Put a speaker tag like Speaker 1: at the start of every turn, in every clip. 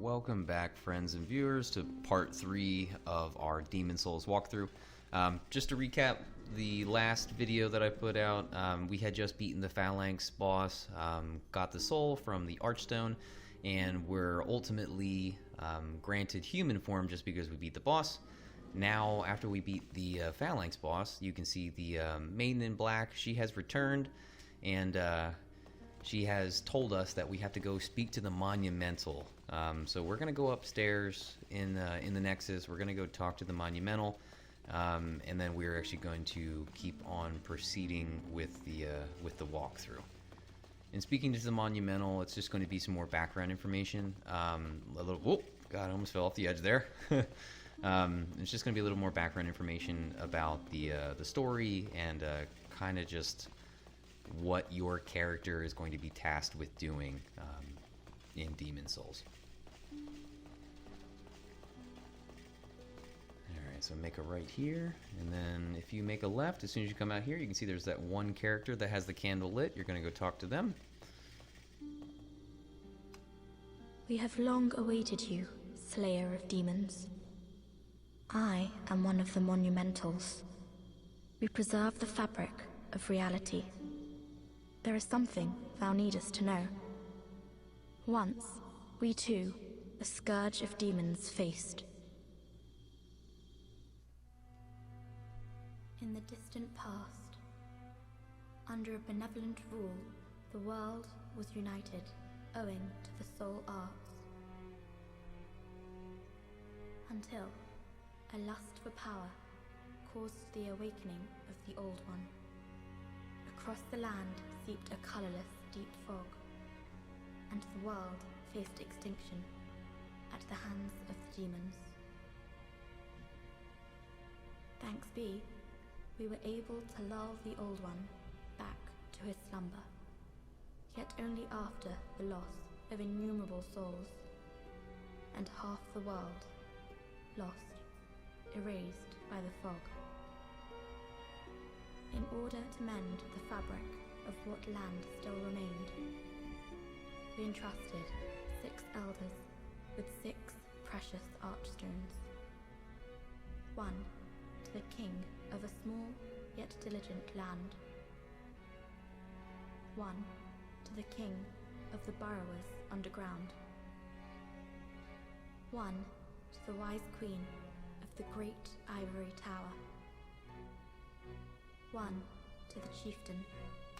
Speaker 1: Welcome back, friends and viewers, to part 3 of our Demon Souls walkthrough. Just to recap the last video that I put out, we had just beaten the Phalanx boss, got the soul from the Archstone, and were ultimately granted human form just because we beat the boss. Now, after we beat the Phalanx boss, you can see the Maiden in Black. She has returned, and she has told us that we have to go speak to the Monumental. So we're going to go upstairs in the Nexus. We're going to go talk to the Monumental, and then we're actually going to keep on proceeding with the walkthrough. And speaking to the Monumental, it's just going to be some more background information. Oh, God, I almost fell off the edge there. It's just going to be a little more background information about the story and kind of just what your character is going to be tasked with doing in Demon Souls. Alright, so make a right here, and then if you make a left, as soon as you come out here, you can see there's that one character that has the candle lit. You're going to go talk to them.
Speaker 2: We have long awaited you, Slayer of Demons. I am one of the Monumentals. We preserve the fabric of reality. There is something thou needest to know. Once, we too, a scourge of demons faced. In the distant past, under a benevolent rule, the world was united, owing to the soul arts. Until a lust for power caused the awakening of the Old One. Across the land seeped a colorless, deep fog, and the world faced extinction at the hands of the demons. Thanks be, we were able to lull the Old One back to his slumber, yet only after the loss of innumerable souls, and half the world lost, erased by the fog. In order to mend the fabric of what land still remained, we entrusted 6 elders with 6 precious archstones. 1 to the king of a small yet diligent land. 1 to the king of the burrowers underground. 1 to the wise queen of the great ivory tower. 1 to the chieftain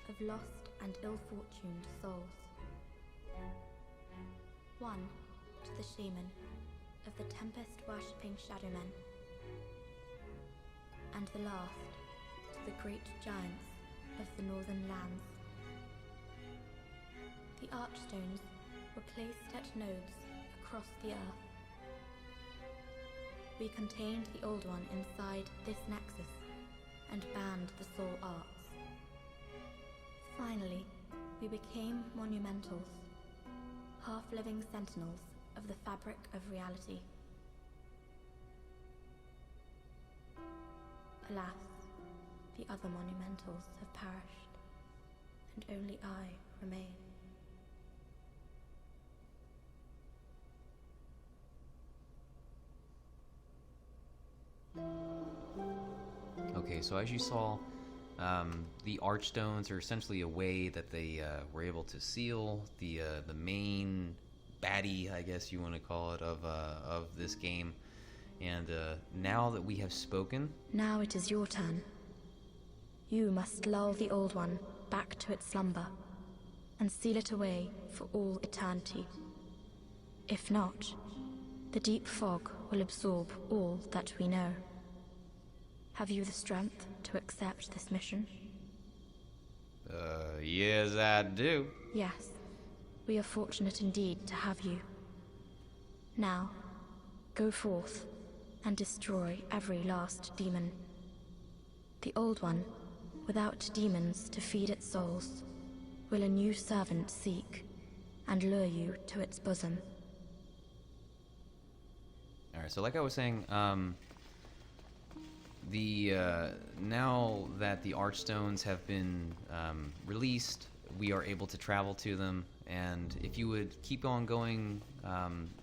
Speaker 2: of lost and ill-fortuned souls. 1 to the shaman of the tempest-worshipping shadowmen. And the last to the great giants of the northern lands. The archstones were placed at nodes across the earth. We contained the Old One inside this Nexus and banned the soul arts. Finally, we became Monumentals, half-living sentinels of the fabric of reality. Alas, the other Monumentals have perished, and only I remain.
Speaker 1: Okay, so as you saw, the Archstones are essentially a way that they were able to seal the main baddie, I guess you want to call it, of this game. And now that we have spoken...
Speaker 2: Now it is your turn. You must lull the Old One back to its slumber, and seal it away for all eternity. If not, the deep fog will absorb all that we know. Have you the strength to accept this mission?
Speaker 1: Yes, I do.
Speaker 2: Yes, we are fortunate indeed to have you. Now, go forth and destroy every last demon. The Old One, without demons to feed its souls, will a new servant seek and lure you to its bosom.
Speaker 1: Alright, so like I was saying, now that the Archstones have been released, we are able to travel to them, and if you would keep on going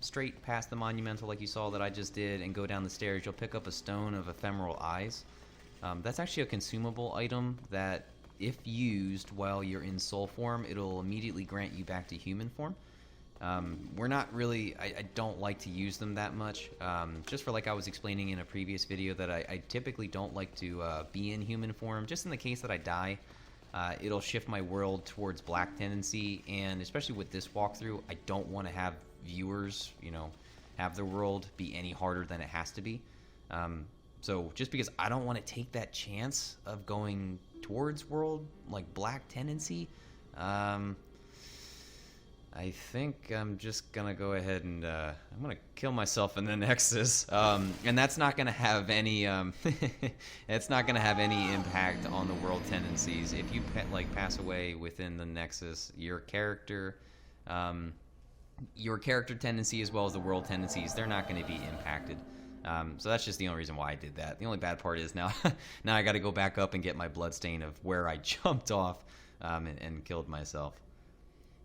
Speaker 1: straight past the monumental like you saw that I just did and go down the stairs, you'll pick up a stone of ephemeral eyes. That's actually a consumable item that, if used while you're in soul form, it'll immediately grant you back to human form. We're not really, I don't like to use them that much, just for, like I was explaining in a previous video, that I typically don't like to be in human form, just in the case that I die. It'll shift my world towards black tendency, and especially with this walkthrough, I don't want to have viewers, you know, have the world be any harder than it has to be. So just because I don't want to take that chance of going towards world, like, black tendency, I think I'm just gonna go ahead and I'm gonna kill myself in the Nexus, and that's not gonna have any it's not gonna have any impact on the world tendencies. If you pass away within the Nexus, your character tendency as well as the world tendencies, they're not going to be impacted. So that's just the only reason why I did that. The only bad part is now I got to go back up and get my bloodstain of where I jumped off and killed myself.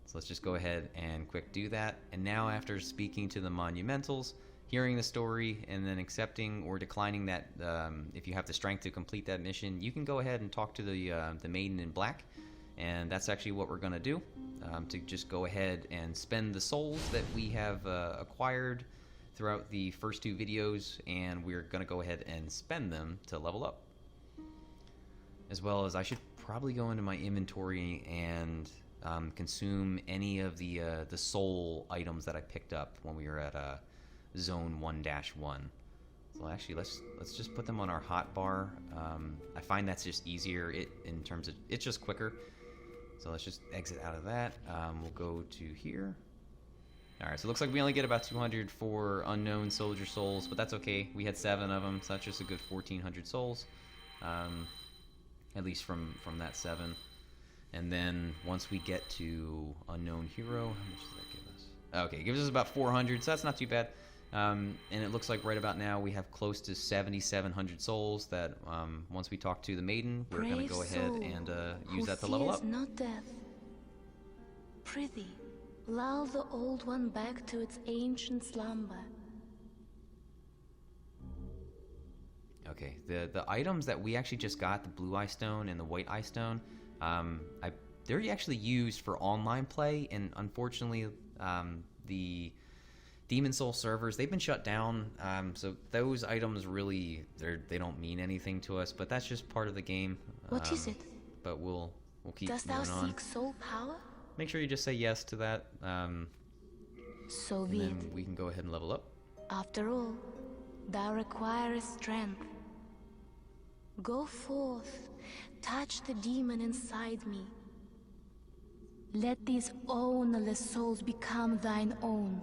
Speaker 1: So let's just go ahead and quick do that. And now, after speaking to the monumentals, hearing the story, and then accepting or declining that, if you have the strength to complete that mission, you can go ahead and talk to the maiden in black. And that's actually what we're going to do, to just go ahead and spend the souls that we have acquired throughout the first two videos, and we're going to go ahead and spend them to level up. As well as, I should probably go into my inventory and consume any of the soul items that I picked up when we were at Zone 1-1. So actually, let's just put them on our hotbar. I find that's just easier. In terms of, it's just quicker. So let's just exit out of that. We'll go to here. All right, so it looks like we only get about 200 for unknown soldier souls, but that's okay. We had 7 of them, so that's just a good 1,400 souls, at least from that 7. And then once we get to unknown hero, how much does that give us? Okay, it gives us about 400, so that's not too bad. And it looks like right about now we have close to 7,700 souls that once we talk to the maiden, we're going to go ahead and use that to level up.
Speaker 2: Not death. Prithee, lull the old one back to its ancient slumber.
Speaker 1: Okay, the items that we actually just got, the blue eye stone and the white eye stone, they're actually used for online play, and unfortunately the Demon Soul servers, they've been shut down, so those items really, they don't mean anything to us, but that's just part of the game.
Speaker 2: What is it?
Speaker 1: But we'll keep
Speaker 2: Dost
Speaker 1: moving
Speaker 2: thou
Speaker 1: on.
Speaker 2: seek soul power?
Speaker 1: Make sure you just say yes to that,
Speaker 2: So
Speaker 1: and
Speaker 2: be
Speaker 1: then
Speaker 2: it.
Speaker 1: we can go ahead and level up.
Speaker 2: After all, thou requirest strength. Go forth, touch the demon inside me. Let these ownerless souls become thine own.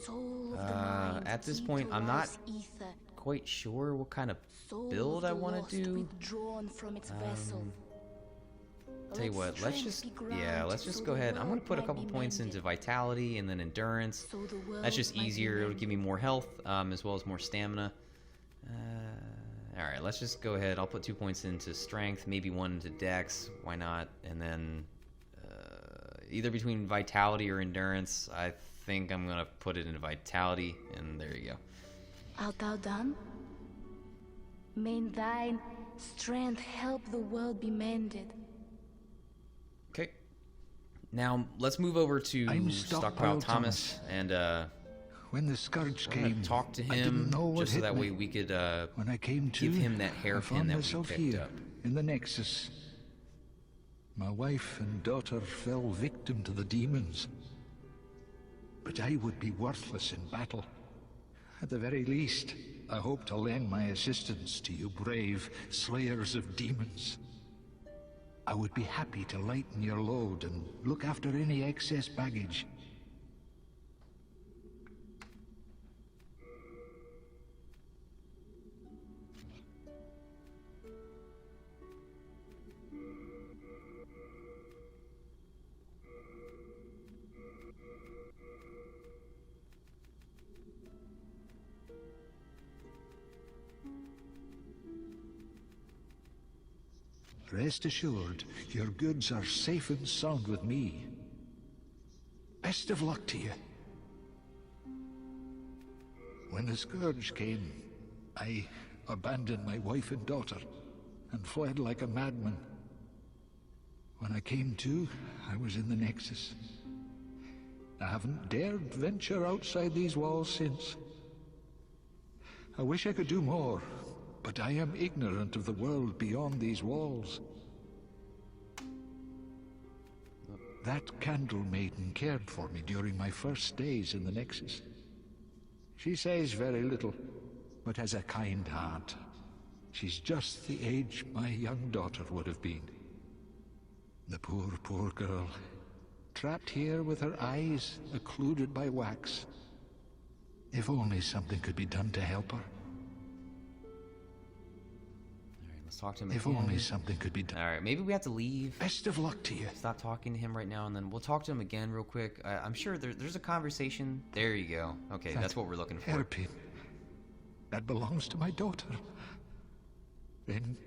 Speaker 2: Soul of the mind,
Speaker 1: At this
Speaker 2: key
Speaker 1: point,
Speaker 2: to
Speaker 1: I'm not
Speaker 2: life's ether.
Speaker 1: quite sure what kind of
Speaker 2: Soul
Speaker 1: build
Speaker 2: of
Speaker 1: I
Speaker 2: the
Speaker 1: want
Speaker 2: lost
Speaker 1: to do.
Speaker 2: withdrawn from its vessel.
Speaker 1: Tell you
Speaker 2: Let
Speaker 1: what, let's
Speaker 2: strength
Speaker 1: just,
Speaker 2: be
Speaker 1: yeah, let's
Speaker 2: granted
Speaker 1: just
Speaker 2: so
Speaker 1: go
Speaker 2: the
Speaker 1: ahead. I'm going to
Speaker 2: world
Speaker 1: put a
Speaker 2: might
Speaker 1: couple
Speaker 2: be
Speaker 1: points
Speaker 2: mended.
Speaker 1: into vitality and then endurance.
Speaker 2: So the world
Speaker 1: That's just
Speaker 2: might be
Speaker 1: easier. It'll
Speaker 2: mended.
Speaker 1: give me more health, as well as more stamina. Alright, let's just go ahead. I'll put 2 points into strength, maybe 1 into dex. Why not? And then either between vitality or endurance, I think I'm going to put it into vitality, and there you go.
Speaker 2: Art thou done? May thine strength help the world be mended.
Speaker 1: Okay. Now, let's move over to
Speaker 3: I'm
Speaker 1: Stockpile Thomas, and
Speaker 3: when the scourge
Speaker 1: we're gonna
Speaker 3: came,
Speaker 1: talk to
Speaker 3: I
Speaker 1: him,
Speaker 3: didn't know what
Speaker 1: just so
Speaker 3: hit
Speaker 1: that
Speaker 3: me.
Speaker 1: way we could
Speaker 3: When I came to,
Speaker 1: give him that
Speaker 3: I
Speaker 1: hairpin
Speaker 3: found
Speaker 1: that we
Speaker 3: myself
Speaker 1: picked
Speaker 3: here,
Speaker 1: up.
Speaker 3: in the Nexus. My wife and daughter fell victim to the demons. But I would be worthless in battle. At the very least, I hope to lend my assistance to you brave slayers of demons. I would be happy to lighten your load and look after any excess baggage. Rest assured, your goods are safe and sound with me. Best of luck to you. When the scourge came, I abandoned my wife and daughter and fled like a madman. When I came to, I was in the Nexus. I haven't dared venture outside these walls since. I wish I could do more, but I am ignorant of the world beyond these walls. That Candle Maiden cared for me during my first days in the Nexus. She says very little, but has a kind heart. She's just the age my young daughter would have been. The poor, poor girl, trapped here with her eyes occluded by wax. If only something could be done to help her.
Speaker 1: Let's talk to him
Speaker 3: If
Speaker 1: again.
Speaker 3: only something could be done.
Speaker 1: Alright, maybe we have to leave.
Speaker 3: Best of luck to you.
Speaker 1: Stop talking to him right now, and then we'll talk to him again real quick. I'm sure there's a conversation. There you go. Okay, that's what we're looking for.
Speaker 3: Hairpin. That belongs to my daughter. Then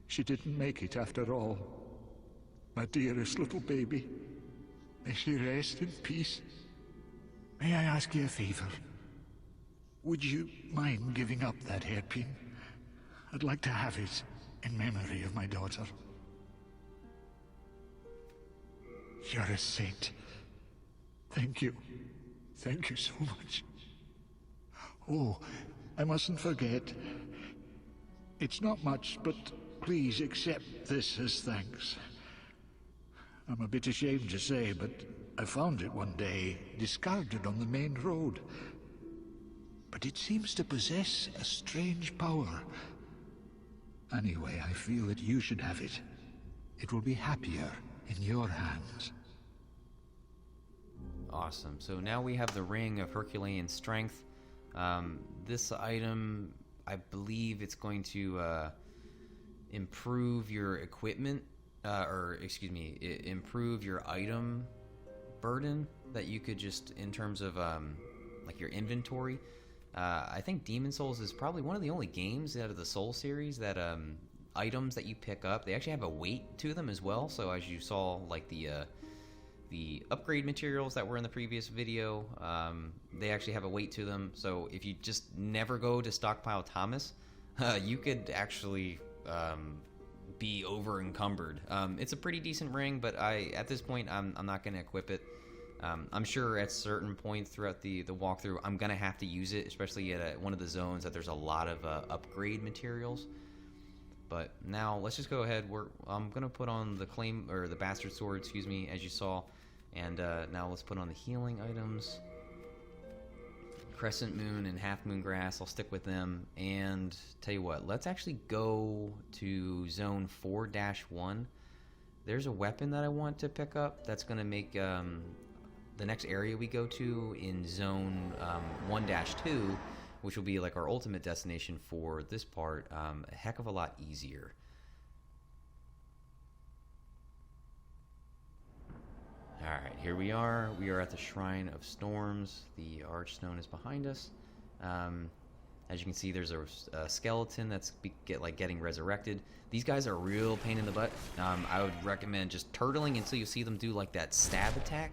Speaker 3: she didn't make it after all. My dearest little baby. May she rest in peace. May I ask you a favor? Would you mind giving up that hairpin? I'd like to have it in memory of my daughter. You're a saint. Thank you. Thank you so much. Oh, I mustn't forget. It's not much, but please accept this as thanks. I'm a bit ashamed to say, but I found it one day, discarded on the main road. But it seems to possess a strange power. Anyway, I feel that you should have it. It will be happier in your hands.
Speaker 1: Awesome. So now we have the Ring of Herculean Strength. This item, I believe it's going to improve your equipment, improve your item burden that you could just, in terms of like your inventory. I think Demon Souls is probably one of the only games out of the Soul series that items that you pick up, they actually have a weight to them as well. So as you saw, like the upgrade materials that were in the previous video, they actually have a weight to them. So if you just never go to stockpile Thomas, you could actually be over encumbered. It's a pretty decent ring, but at this point I'm not going to equip it. I'm sure at certain points throughout the walkthrough I'm gonna have to use it, especially at one of the zones that there's a lot of upgrade materials. But now let's just go ahead. I'm gonna put on the the bastard sword, excuse me, as you saw, and now let's put on the healing items. Crescent Moon and Half Moon Grass, I'll stick with them. And tell you what, let's actually go to zone 4-1. There's a weapon that I want to pick up that's gonna make the next area we go to in zone 1-2, which will be like our ultimate destination for this part, a heck of a lot easier. Alright, here we are. We are at the Shrine of Storms. The Archstone is behind us. As you can see, there's a skeleton that's getting resurrected. These guys are a real pain in the butt. I would recommend just turtling until you see them do like that stab attack.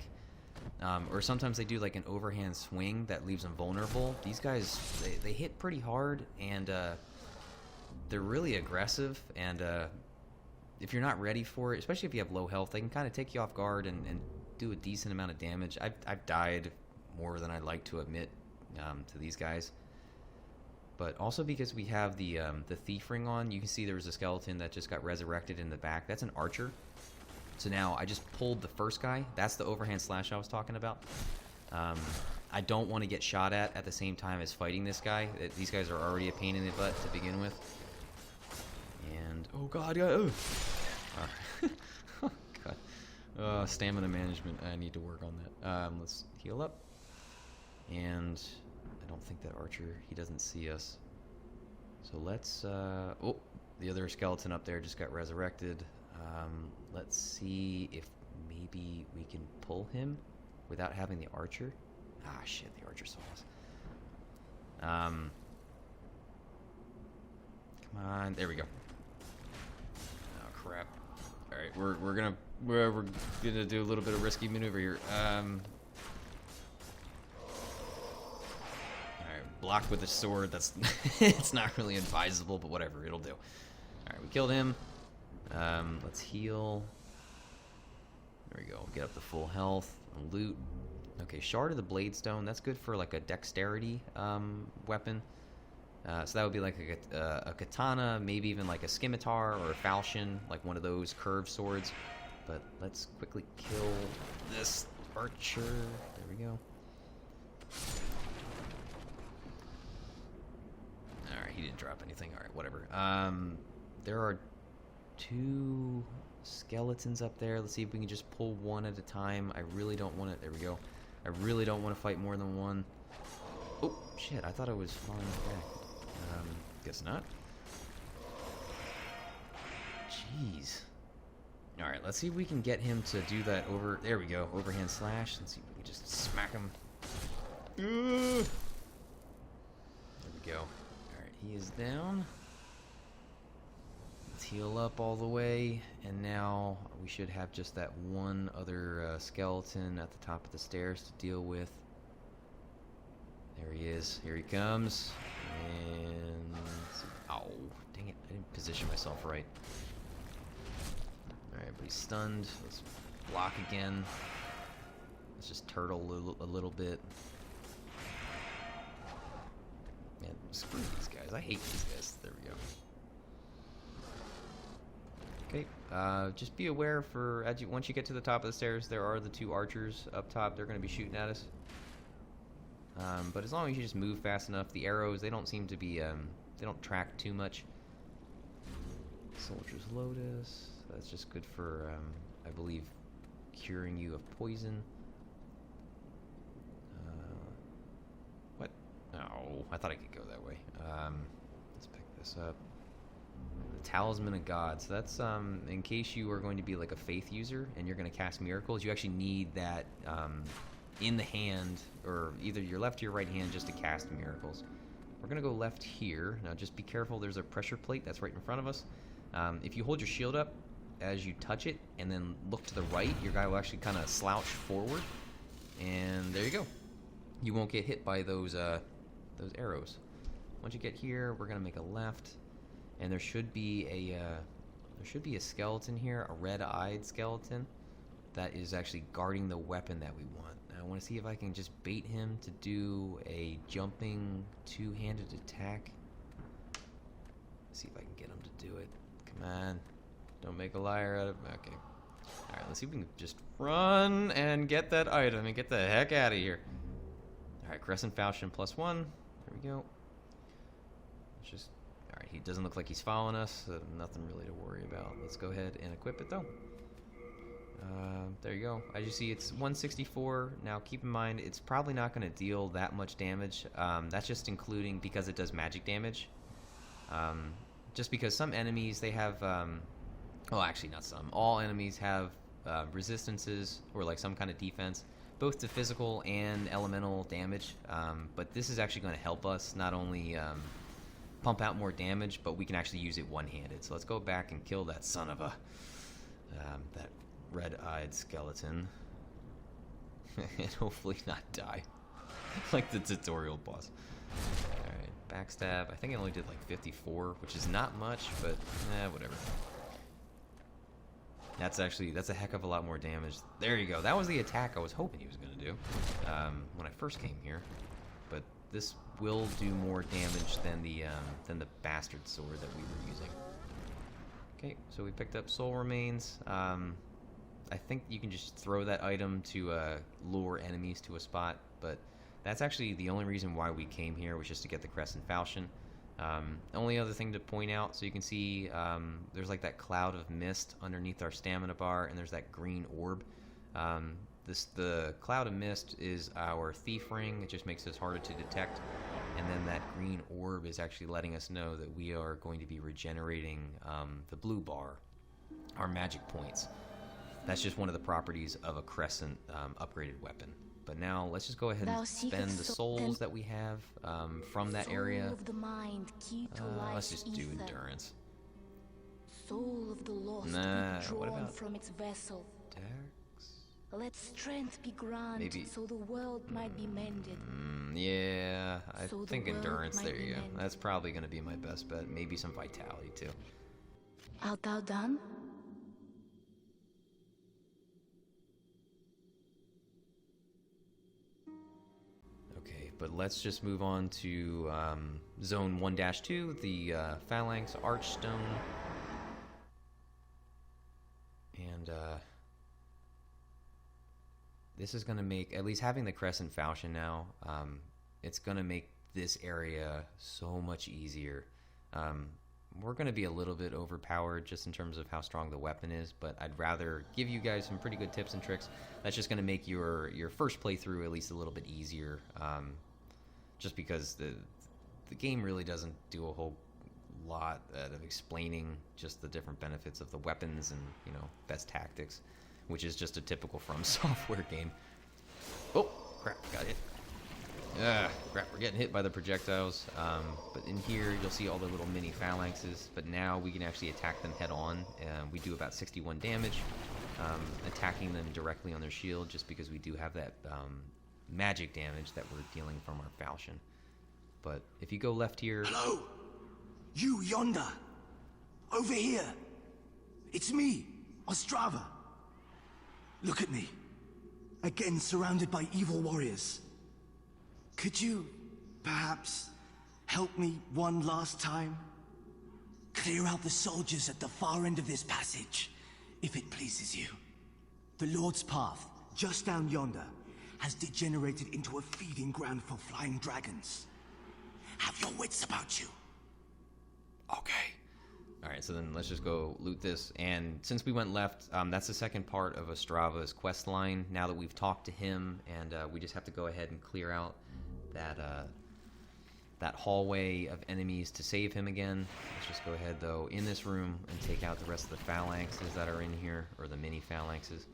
Speaker 1: Or sometimes they do like an overhand swing that leaves them vulnerable. These guys, they hit pretty hard, and they're really aggressive, and if you're not ready for it, especially if you have low health, they can kind of take you off guard and do a decent amount of damage. I've died more than I'd like to admit to these guys. But also because we have the thief ring on, you can see there was a skeleton that just got resurrected in the back. That's an archer. So now I just pulled the first guy. That's the overhand slash I was talking about. I don't want to get shot at the same time as fighting this guy. These guys are already a pain in the butt to begin with. And oh god, yeah, oh. Oh god. Stamina management. I need to work on that. Let's heal up. And I don't think that archer, he doesn't see us. So let's oh, the other skeleton up there just got resurrected. Let's see if maybe we can pull him without having the archer. Ah, shit, the archer saw us. Come on, there we go. Oh, crap. All right, we're gonna do a little bit of risky maneuver here. All right, block with a sword. That's it's not really advisable, but whatever, it'll do. All right, we killed him. Let's heal. There we go. Get up to full health. Loot. Okay, Shard of the Bladestone. That's good for like a dexterity weapon. So that would be like a katana, maybe even like a scimitar or a falchion, like one of those curved swords. But let's quickly kill this archer. There we go. Alright, he didn't drop anything. Alright, whatever. There are 2 skeletons up there. Let's see if we can just pull one at a time. I really don't want to... There we go. I really don't want to fight more than one. Oh, shit. I thought I was falling back. Guess not. Jeez. Alright, let's see if we can get him to do that over... There we go. Overhand slash. Let's see if we can just smack him. There we go. Alright, he is down. Let's heal up all the way. And now we should have just that one other skeleton at the top of the stairs to deal with. There he is. Here he comes. And... Oh, dang it. I didn't position myself right. Alright, but he's stunned. Let's block again. Let's just turtle a little bit. Man, screw these guys. I hate these guys. There we go. Okay, just be aware for... once you get to the top of the stairs, there are the 2 archers up top. They're going to be shooting at us. But as long as you just move fast enough, the arrows, they don't seem to be, they don't track too much. Soldier's Lotus, that's just good for, I believe, curing you of poison. What? Oh, I thought I could go that way. Let's pick this up. The Talisman of God. So that's, in case you are going to be like a faith user and you're going to cast miracles, you actually need that, in the hand, or either your left or your right hand, just to cast miracles. We're gonna go left here. Now just be careful, there's a pressure plate that's right in front of us. If you hold your shield up as you touch it and then look to the right, your guy will actually kind of slouch forward, and there you go. You won't get hit by those arrows. Once you get here, we're gonna make a left, and there should be a skeleton here, a red-eyed skeleton that is actually guarding the weapon that we want. I want to see if I can just bait him to do a jumping 2-handed attack. See if I can get him to do it. Come on. Don't make a liar out of... Okay. Alright, let's see if we can just run and get that item and get the heck out of here. Alright, Crescent Falchion +1. There we go. Let's just... Alright, he doesn't look like he's following us, so nothing really to worry about. Let's go ahead and equip it, though. There you go. As you see, it's 164. Now, keep in mind, it's probably not going to deal that much damage. That's just including because it does magic damage. Just because some enemies, they have... well, actually, not some. All enemies have resistances or like some kind of defense, both to physical and elemental damage. But this is actually going to help us not only pump out more damage, but we can actually use it one-handed. So let's go back and kill that son of a... that red-eyed skeleton. And hopefully not die. Like the tutorial boss. Alright, backstab. I think I only did like 54, which is not much, but whatever. That's a heck of a lot more damage. There you go. That was the attack I was hoping he was going to do when I first came here. But this will do more damage than the bastard sword that we were using. Okay, so we picked up soul remains. I think you can just throw that item to lure enemies to a spot, but that's actually the only reason why we came here, was just to get the Crescent Falchion. Only other thing to point out, so you can see there's like that cloud of mist underneath our stamina bar, and there's that green orb. The cloud of mist is our thief ring. It just makes us harder to detect. And then that green orb is actually letting us know that we are going to be regenerating the blue bar, our magic points. That's just one of the properties of a Crescent upgraded weapon. But now let's just go ahead and spend the souls that we have from that area. Let's just do endurance.
Speaker 4: soul of the lost
Speaker 1: Nah,
Speaker 4: be
Speaker 1: what
Speaker 4: drawn
Speaker 1: about
Speaker 4: from its vessel.
Speaker 1: Dex?
Speaker 4: Let strength be granted,
Speaker 1: Maybe.
Speaker 4: so the world might be mended.
Speaker 1: Yeah, I
Speaker 4: So the
Speaker 1: think
Speaker 4: world
Speaker 1: endurance.
Speaker 4: might
Speaker 1: There
Speaker 4: be
Speaker 1: you go.
Speaker 4: mended.
Speaker 1: That's probably going to be my best bet. Maybe some vitality too.
Speaker 4: Art thou done?
Speaker 1: Okay, but let's just move on to Zone 1-2, the Phalanx Archstone. And this is going to make, at least having the Crescent Falchion now, it's going to make this area so much easier. We're going to be a little bit overpowered just in terms of how strong the weapon is, but I'd rather give you guys some pretty good tips and tricks. That's just going to make your first playthrough at least a little bit easier, just because the game really doesn't do a whole lot of explaining just the different benefits of the weapons and, you know, best tactics, which is just a typical FromSoftware game. Oh, crap, got hit. Crap, we're getting hit by the projectiles. But in here, you'll see all the little mini phalanxes, but now we can actually attack them head on. We do about 61 damage, attacking them directly on their shield, just because we do have that magic damage that we're dealing from our falchion. But if you go left here...
Speaker 5: Hello! You yonder! Over here! It's me, Ostrava. Look at me. Again surrounded by evil warriors. Could you, perhaps, help me one last time? Clear out the soldiers at the far end of this passage, if it pleases you. The Lord's Path, just down yonder, has degenerated into a feeding ground for flying dragons. Have your wits about you.
Speaker 1: Okay. Alright, so then let's just go loot this. And since we went left, that's the second part of Ostrava's quest line. Now that we've talked to him, and we just have to go ahead and clear out that hallway of enemies to save him again. Let's just go ahead, though, in this room and take out the rest of the phalanxes that are in here, or the mini phalanxes.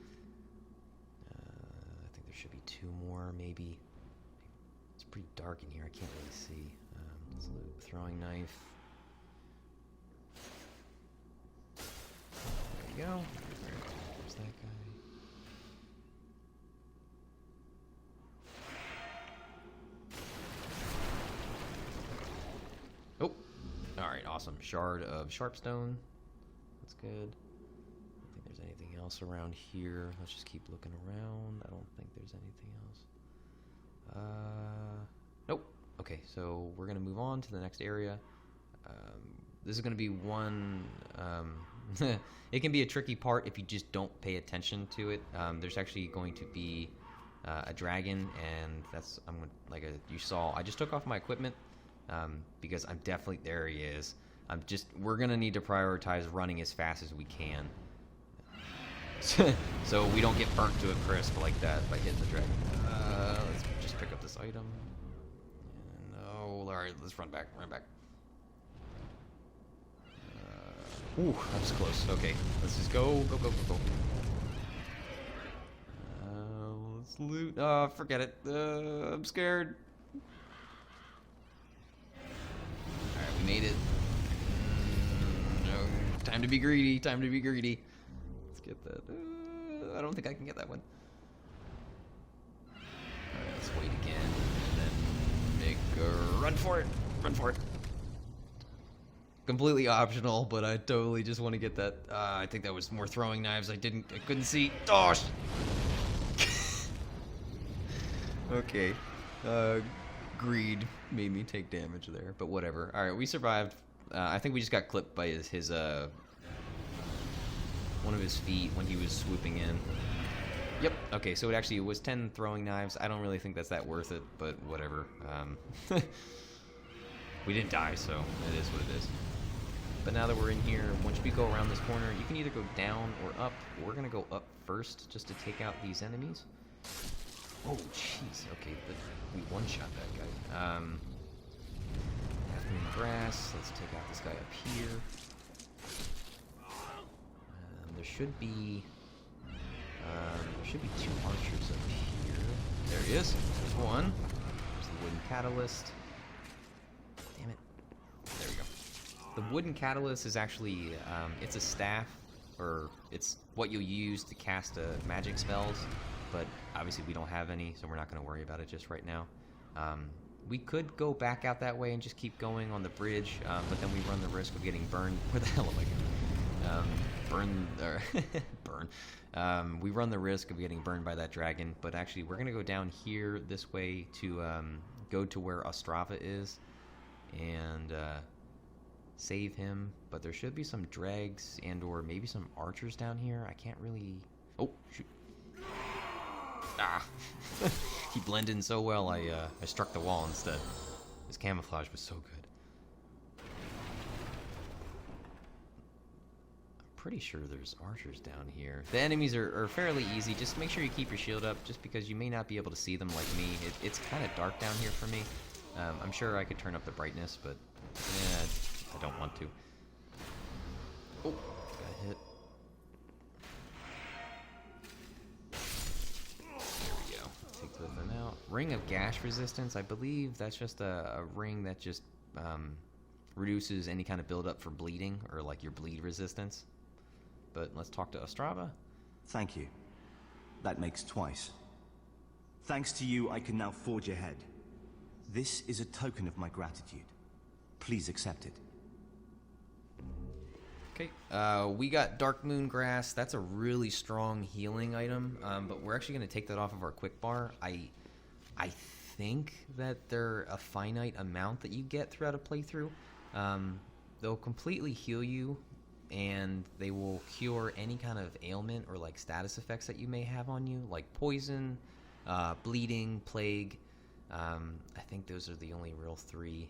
Speaker 1: I think there should be 2 more, maybe. It's pretty dark in here, I can't really see. Let's loot. Throwing knife. There we go. There's that guy. Oh, alright, awesome. Shard of Sharpstone. That's good. I don't think there's anything else around here. Let's just keep looking around. I don't think there's anything else. Nope. Okay, so we're going to move on to the next area. This is going to be one... it can be a tricky part if you just don't pay attention to it. There's actually going to be a dragon, and that's... you saw, I just took off my equipment. Because I'm definitely, there he is. We're gonna need to prioritize running as fast as we can. So we don't get burnt to a crisp like that by hitting the dragon. Let's just pick up this item. No, alright, let's run back. Ooh, that was close. Okay, let's just go. Let's loot. Forget it. I'm scared. Made it. No, time to be greedy. Let's get that. I don't think I can get that one. Alright, let's wait again. And then make a run for it. Completely optional, but I totally just want to get that. I think that was more throwing knives. I couldn't see. Oh! Okay. Greed made me take damage there, but whatever. Alright, we survived. I think we just got clipped by his one of his feet when he was swooping in. Yep, okay, so it was 10 throwing knives. I don't really think that's that worth it, but whatever. We didn't die, so it is what it is. But now that we're in here, once we go around this corner, you can either go down or up. We're gonna go up first, just to take out these enemies. Oh, jeez. Okay, but we one-shot that guy. Half moon grass. Let's take out this guy up here. There should be 2 archers up here. There he is. There's one. There's the wooden catalyst. Damn it. There we go. The wooden catalyst is actually, it's a staff, or it's what you'll use to cast magic spells, but obviously we don't have any, so we're not going to worry about it just right now. We could go back out that way and just keep going on the bridge, but then we run the risk of getting burned. Where the hell am I going? Burn. We run the risk of getting burned by that dragon, but actually we're going to go down here this way to go to where Ostrava is and save him. But there should be some dregs and or maybe some archers down here. I can't really... Oh, shoot. Ah! He blended in so well, I struck the wall instead. His camouflage was so good. I'm pretty sure there's archers down here. The enemies are fairly easy. Just make sure you keep your shield up, just because you may not be able to see them like me. It's kind of dark down here for me. I'm sure I could turn up the brightness, but yeah, I don't want to. Oh, got hit. With them out. Ring of gash resistance. I believe that's just a ring that just reduces any kind of buildup for bleeding, or like your bleed resistance. But let's talk to Ostrava.
Speaker 5: Thank you. That makes twice. Thanks to you, I can now forge ahead. This is a token of my gratitude. Please accept it.
Speaker 1: Okay, we got Dark Moon Grass. That's a really strong healing item, but we're actually going to take that off of our quick bar. I think that they're a finite amount that you get throughout a playthrough. They'll completely heal you, and they will cure any kind of ailment or like status effects that you may have on you, like poison, bleeding, plague. I think those are the only real three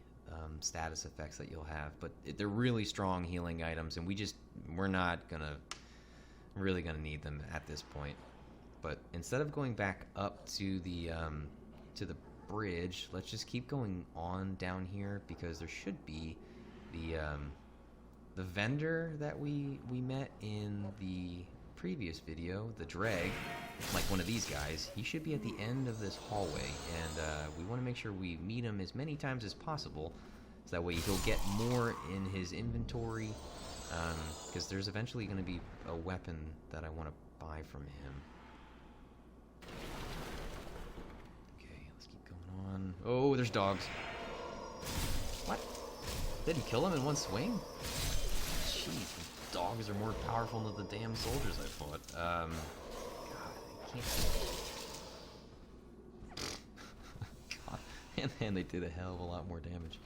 Speaker 1: status effects that you'll have, but they're really strong healing items, and we're not really gonna need them at this point. But instead of going back up to the bridge, let's just keep going on down here, because there should be the vendor that we met in the previous video, the dreg, like one of these guys. He should be at the end of this hallway, and we want to make sure we meet him as many times as possible, so that way he'll get more in his inventory, because there's eventually going to be a weapon that I want to buy from him. Okay, let's keep going on. Oh, there's dogs. What? Did he kill him in one swing? Jeez, dogs are more powerful than the damn soldiers I fought. God, I can't... God, and they did a hell of a lot more damage.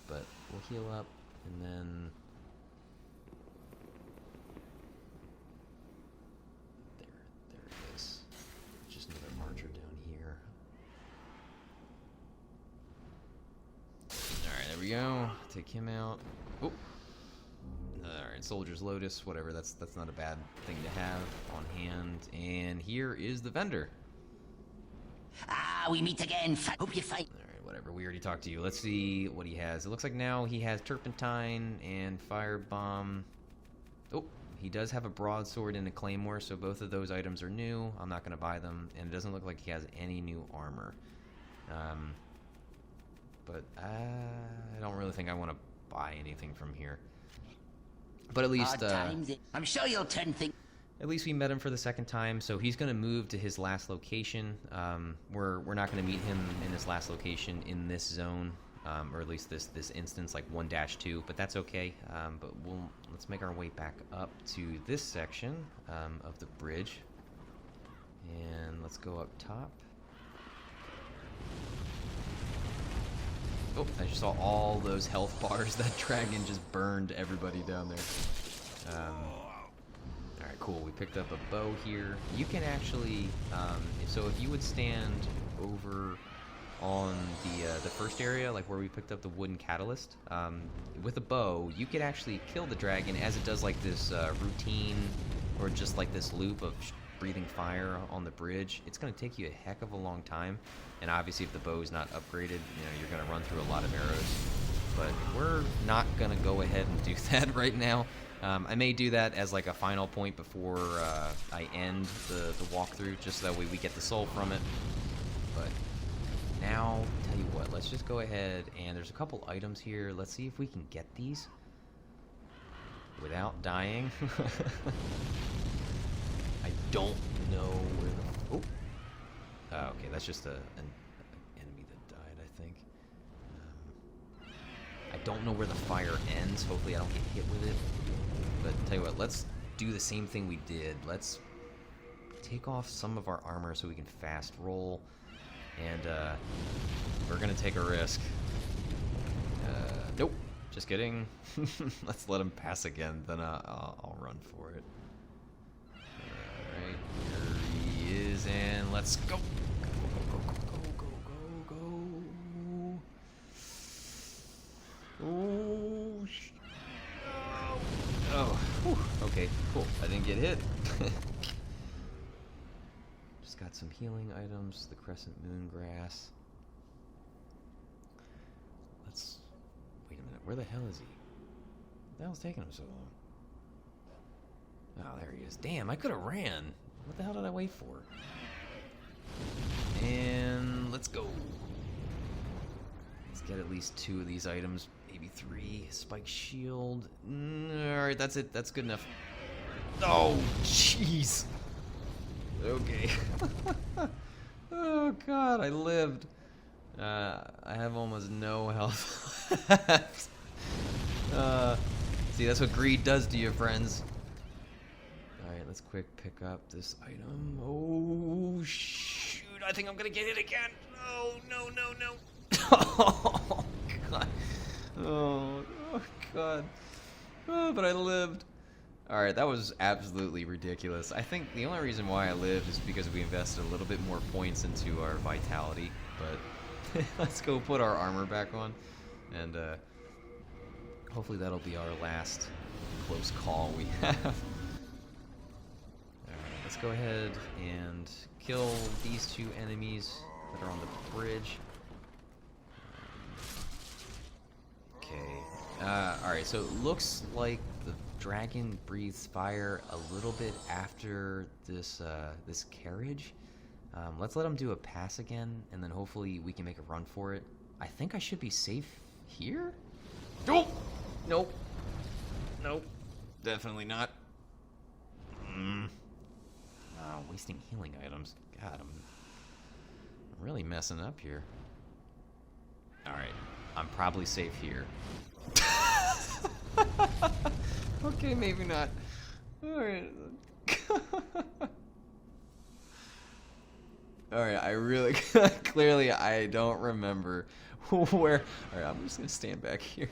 Speaker 1: But we'll heal up, and then... There it is. Just another archer down here. Alright, there we go. Take him out. Oh! Alright, Soldier's Lotus, whatever, that's not a bad thing to have on hand. And here is the vendor.
Speaker 6: Ah, we meet again. Hope you fight.
Speaker 1: Alright, whatever, we already talked to you. Let's see what he has. It looks like now he has Turpentine and Firebomb. Oh, he does have a Broadsword and a Claymore, so both of those items are new. I'm not going to buy them, and it doesn't look like he has any new armor. But I don't really think I want to buy anything from here. But at least,
Speaker 6: I'm sure you'll turn things.
Speaker 1: At least we met him for the second time, so he's going to move to his last location. We're not going to meet him in his last location in this zone, or at least this instance, like 1-2. But that's okay. But let's make our way back up to this section of the bridge, and let's go up top. Oh, I just saw all those health bars. That dragon just burned everybody down there. Alright, cool. We picked up a bow here. You can actually, so if you would stand over on the first area, like where we picked up the wooden catalyst, with a bow, you could actually kill the dragon as it does like this routine, or just like this loop of breathing fire on the bridge. It's going to take you a heck of a long time, and obviously if the bow is not upgraded, you know, you're going to run through a lot of arrows. But we're not going to go ahead and do that right now. I may do that as like a final point before I end the walkthrough, just so that way we get the soul from it. But now, tell you what, let's just go ahead, and there's a couple items here. Let's see if we can get these. without dying. I don't know where the... Oh, okay, that's just an enemy that died, I think. I don't know where the fire ends. Hopefully I don't get hit with it. But tell you what, let's do the same thing we did. Let's take off some of our armor so we can fast roll. And we're gonna take a risk. Nope, just kidding. Let's let him pass again, then I'll run for it. Alright, here he is, and let's go. Go. Oh, oh, whew. Okay, cool. I didn't get hit. Just got some healing items, the crescent moon grass. Let's wait a minute. Where the hell is he? What the hell's taking him so long? Oh, there he is. Damn, I could have ran. What the hell did I wait for? And let's go. Let's get at least 2 of these items, maybe 3. Spike shield. Alright, that's it. That's good enough. Oh, jeez. Okay. Oh god, I lived. I have almost no health left. See, that's what greed does to you, friends. Alright, let's quick pick up this item. Oh, shoot. I think I'm gonna get it again. Oh, no. Oh, god. Oh, god. Oh, but I lived. Alright, that was absolutely ridiculous. I think the only reason why I lived is because we invested a little bit more points into our vitality. But let's go put our armor back on. And hopefully that'll be our last close call we have. Alright, let's go ahead and kill these 2 enemies that are on the bridge. Okay. Alright, so it looks like the dragon breathes fire a little bit after this this carriage. Let's let him do a pass again, and then hopefully we can make a run for it. I think I should be safe here? Nope! Nope. Definitely not. Oh, wasting healing items. God, I'm really messing up here. Alright, I'm probably safe here. Okay, maybe not. Alright. Alright, I really clearly I don't remember where. Alright, I'm just gonna stand back here.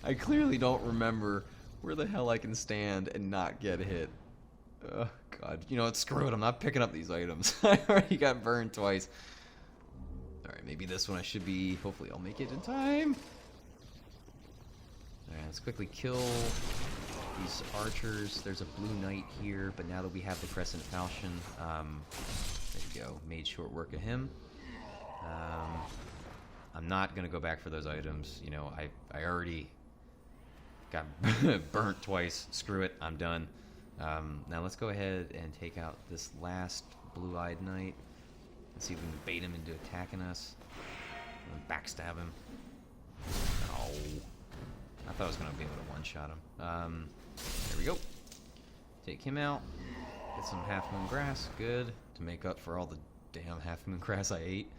Speaker 1: I clearly don't remember where the hell I can stand and not get hit. Oh god. You know what, screw it, I'm not picking up these items. I already got burned twice. Alright, maybe this one I should be. Hopefully I'll make it in time. Alright, let's quickly kill these archers. There's a blue knight here, but now that we have the crescent falchion, there you go, made short work of him. I'm not gonna go back for those items. You know, I already got burnt twice. Screw it, I'm done. Now let's go ahead and take out this last blue-eyed knight. Let's see if we can bait him into attacking us. And backstab him. Oh. I thought I was going to be able to one-shot him. There we go. Take him out. Get some half-moon grass. Good. To make up for all the damn half-moon grass I ate.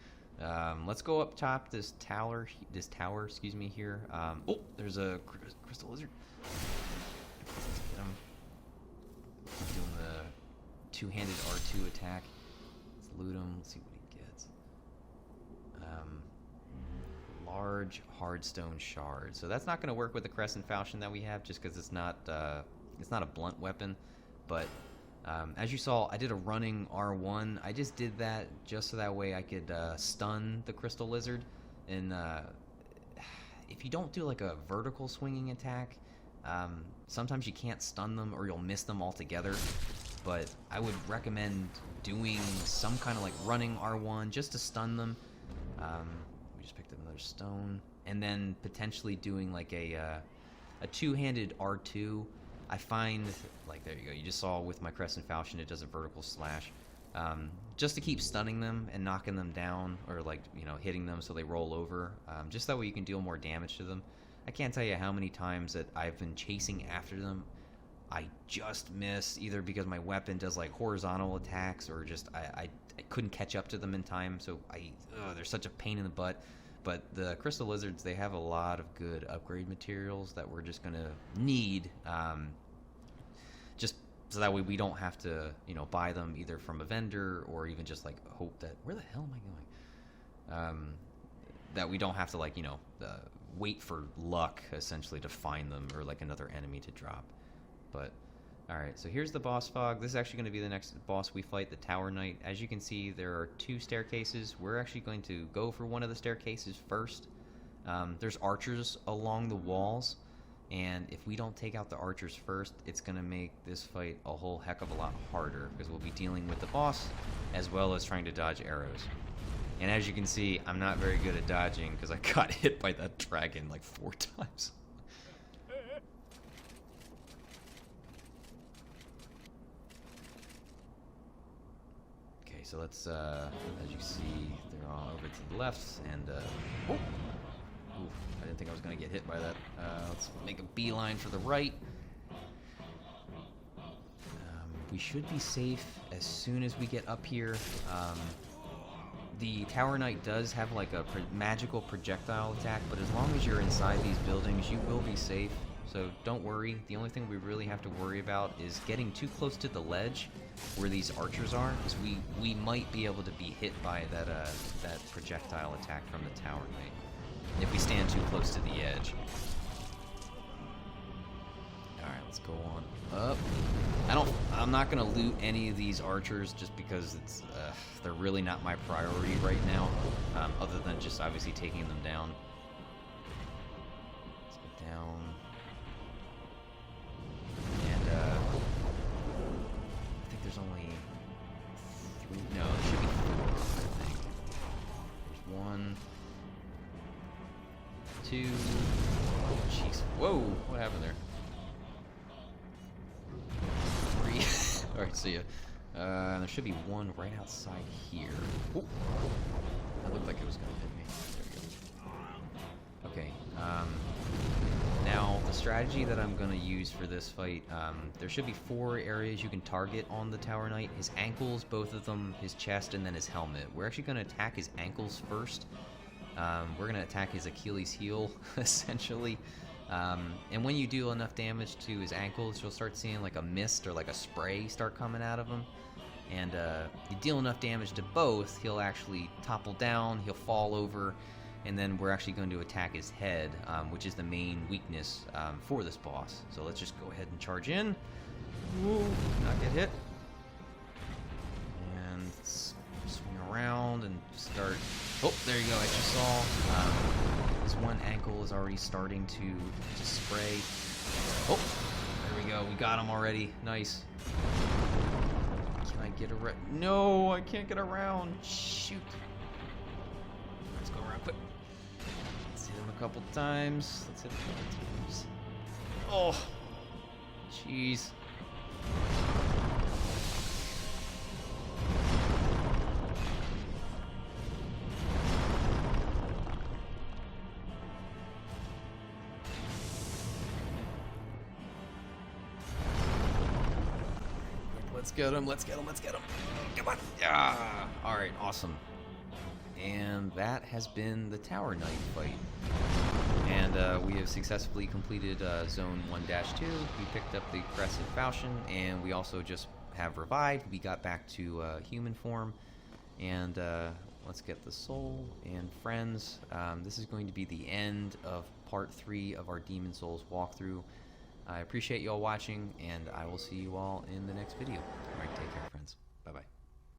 Speaker 1: Let's go up top this tower, excuse me, here. Oh, there's a crystal lizard. Get him. Doing the two-handed R2 attack. Let's loot him. Let's see what he gets. Large hardstone shard. So that's not going to work with the crescent falchion that we have, just because it's not a blunt weapon. But as you saw, I did a running R1. I just did that just so that way I could stun the crystal lizard. And if you don't do like a vertical swinging attack, sometimes you can't stun them or you'll miss them altogether. But I would recommend doing some kind of like running R1 just to stun them. We just picked up another stone, and then potentially doing like a two-handed R2. I find, like, there you go, you just saw with my crescent falchion it does a vertical slash, just to keep stunning them and knocking them down, or like, you know, hitting them so they roll over, just that way you can deal more damage to them. I can't tell you how many times that I've been chasing after them. I just miss, either because my weapon does like horizontal attacks, or just I couldn't catch up to them in time. So they're such a pain in the butt. But the crystal lizards, they have a lot of good upgrade materials that we're just gonna need, just so that way we don't have to, buy them either from a vendor, or even just like hope that, where the hell am I going? That we don't have to wait for luck essentially to find them, or like another enemy to drop. But alright, so here's the boss fog. This is actually going to be the next boss we fight, the Tower Knight. As you can see, there are 2 staircases. We're actually going to go for one of the staircases first. There's archers along the walls, and if we don't take out the archers first, it's going to make this fight a whole heck of a lot harder, because we'll be dealing with the boss as well as trying to dodge arrows. And as you can see, I'm not very good at dodging because I got hit by that dragon like 4 times. Okay, so let's, as you see, they're all over to the left, and, oof, I didn't think I was going to get hit by that. Let's make a beeline for the right. We should be safe as soon as we get up here. The Tower Knight does have like a magical projectile attack, but as long as you're inside these buildings, you will be safe. So don't worry. The only thing we really have to worry about is getting too close to the ledge where these archers are, because we might be able to be hit by that projectile attack from the Tower Knight if we stand too close to the edge. All right, let's go on up. I'm not gonna loot any of these archers just because they're really not my priority right now, other than just obviously taking them down. Let's go down, and I think there's only 3. No, there should be 4. I think there's 1, 2. Oh, jeez! Whoa! What happened there? Alright, see ya. There should be 1 right outside here. Ooh. That looked like it was going to hit me. There we go. Okay. Now, the strategy that I'm going to use for this fight, there should be 4 areas you can target on the Tower Knight. His ankles, both of them, his chest, and then his helmet. We're actually going to attack his ankles first. We're going to attack his Achilles heel, essentially. And when you do enough damage to his ankles, you'll start seeing like a mist or like a spray start coming out of him. And you deal enough damage to both, he'll actually topple down, he'll fall over, and then we're actually going to attack his head, which is the main weakness for this boss. So let's just go ahead and charge in. Woo, not get hit. And swing around and start. Oh, there you go, as you saw. His one ankle is already starting to spray. Oh, there we go. We got him already. Nice. Can I get around? No, I can't get around. Shoot. Let's go around quick. Let's hit him a couple times. Let's hit him a couple times. Oh, jeez. Let's get him, let's get him, let's get him. Come on. Ah, all right, awesome. And that has been the Tower Knight fight. And we have successfully completed Zone 1-2. We picked up the Crescent Falchion, and we also just have revived. We got back to human form. And let's get the soul and friends. This is going to be the end of part 3 of our Demon Souls walkthrough. I appreciate you all watching, and I will see you all in the next video. All right, take care, friends. Bye-bye.